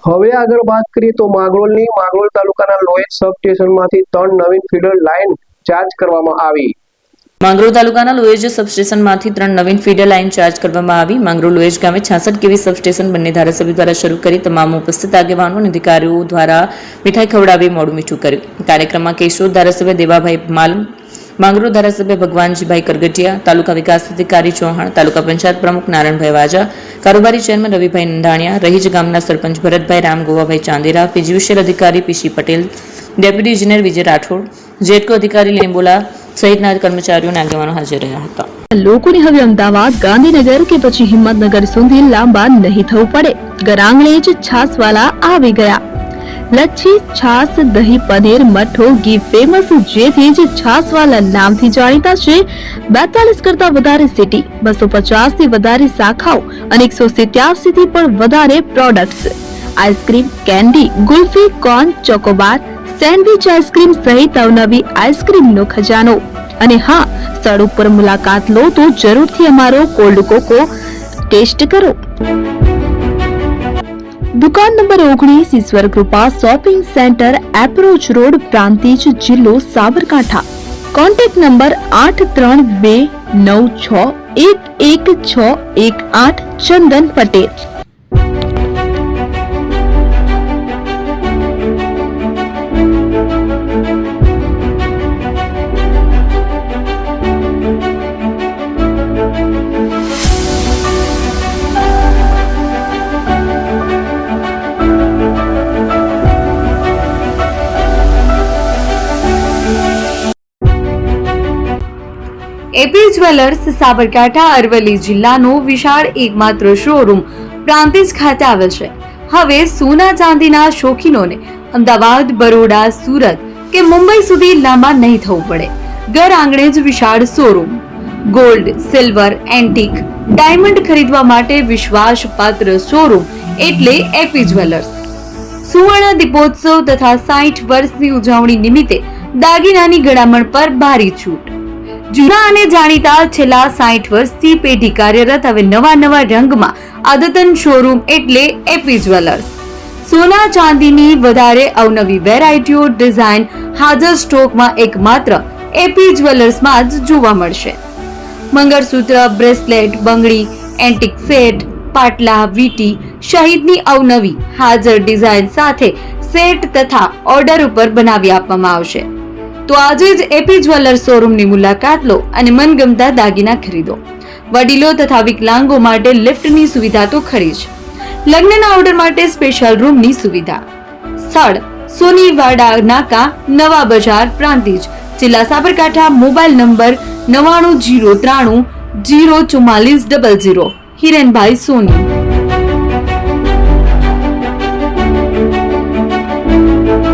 હવે આગળ વાત કરીએ તો માંગરોળની માંગરોળ તાલુકાના લોહેજ સબ સ્ટેશનમાંથી 3 નવીન ફીડર લાઇન ચાર્જ કરવામાં આવી। માંગરોળ તાલુકાના લોહેજ સબસ્ટેશનમાંથી 3 નવીન ફીડર લાઇન ચાર્જ કરવામાં આવી। માંગરોળ લોહેજ ગામે 66 કેવી સબસ્ટેશન બંને ધારાસભ્યો દ્વારા શરૂ કરી તમામ ઉપસ્થિત આગેવાનો અને અધિકારીઓ દ્વારા મીઠાઈ ખવડાવી મોડું મીઠું કર્યું। કાર્યક્રમમાં કેશોદ ધારાસભ્ય દેવાભાઈ માલમ, માંગરોળ ધારાસભ્ય ભગવાનજીભાઈ કરગટિયા, તાલુકા વિકાસ અધિકારી ચૌહાણ, તાલુકા પંચાયત પ્રમુખ નારાયણભાઈ વાજા, કારોબારી ચેરમેન રવિભાઈ નંદાણીયા, રહીજ ગામના સરપંચ ભરતભાઈ રામગોવાભાઈ ચાંદેરા, પીજીવીસીએલ અધિકારી પીસી પટેલ, ડેપ્યુટી ઇજનેર વિજય રાઠોડ, જેટકો અધિકારી લેમ્બોલા સહિતના કર્મચારીઓ અને આગેવાનો હાજર રહ્યા હતા। લોકોને હવે અમદાવાદ, ગાંધીનગર કે પછી હિંમતનગર સુધી લાંબા નહીં થવું પડે। ઘર આંગણે જ છાસવાલા આવી ગયા। લચ્છી, છાસ, દહીં, પનીર, મઠ્ઠો, ઘી ફેમસ, જેથી જ છાસવાલા નામથી જાણીતા છે। 42 કરતા વધારે સિટી, 250 થી વધારે શાખાઓ અને 187 થી પણ વધારે products. Ice cream, candy, kulfi, corn, Chocobar, sandwich ice cream સહિત અવનવી આઈસ્ક્રીમનો ખજાનો। અને હા, સ્થળ ઉપર મુલાકાત લો તો જરૂરથી અમારો કોલ્ડ કોકો ટેસ્ટ કરો। દુકાન number 19, Ishwar Krupa shopping centre, approach road, Prantij, જિલ્લો Sabarkantha. Contact number 8329611618 Chandan Patel. AP jewellers Sabarkantha Aravalli જિલ્લાનો વિશાળ એકમાત્ર શોરૂમ પ્રાંતિજ ખાતે આવેલ છે। હવે સોના ચાંદીના શોખીનોને અમદાવાદ, બરોડા, સુરત કે મુંબઈ સુધી લાંબા નહીં થવું પડે। ઘર આંગણે જ વિશાળ showroom. Gold, silver, antique, diamond ખરીદવા માટે વિશ્વાસપાત્ર શોરૂમ એટલે એપી જ્વેલર્સ। સુવર્ણ દીપોત્સવ તથા 60 વર્ષની ઉજવણી નિમિત્તે દાગીનાની ગળામણ પર ભારી છૂટ। જૂના અને જાણીતા છેલ્લા 60 વર્ષથી પેઢી કાર્યરત હવે નવા રંગમાં અદ્યતન શોરૂમ એટલે એપી જ્વેલર્સ। સોના ચાંદીની વધારે અવનવી વેરાયટીઓ, ડિઝાઇન હાજર સ્ટોકમાં એકમાત્ર એપી જ્વેલર્સમાં જ જોવા મળશે। મંગળસૂત્ર, બ્રેસલેટ, બંગડી, એન્ટિક સેટ, પાટલા, વીટી સહિતની અવનવી હાજર ડિઝાઇન સાથે સેટ તથા ઓર્ડર ઉપર બનાવી આપવામાં આવશે। તો આજે જ એપી જ્વેલર્સ શોરૂમની મુલાકાત લો અને મનગમતા દાગીના ખરીદો। વડીલો તથા વિકલાંગો માટે લિફ્ટની સુવિધા તો ખરી જ, લગ્નના ઓર્ડર માટે સ્પેશિયલ રૂમની સુવિધા। સ્થળ સોનીવાડા નાકા, નવા બજાર, પ્રાંતિજ, જિલ્લા સાબરકાંઠા। Mobile number 9903004400। હિરેનભાઈ સોની।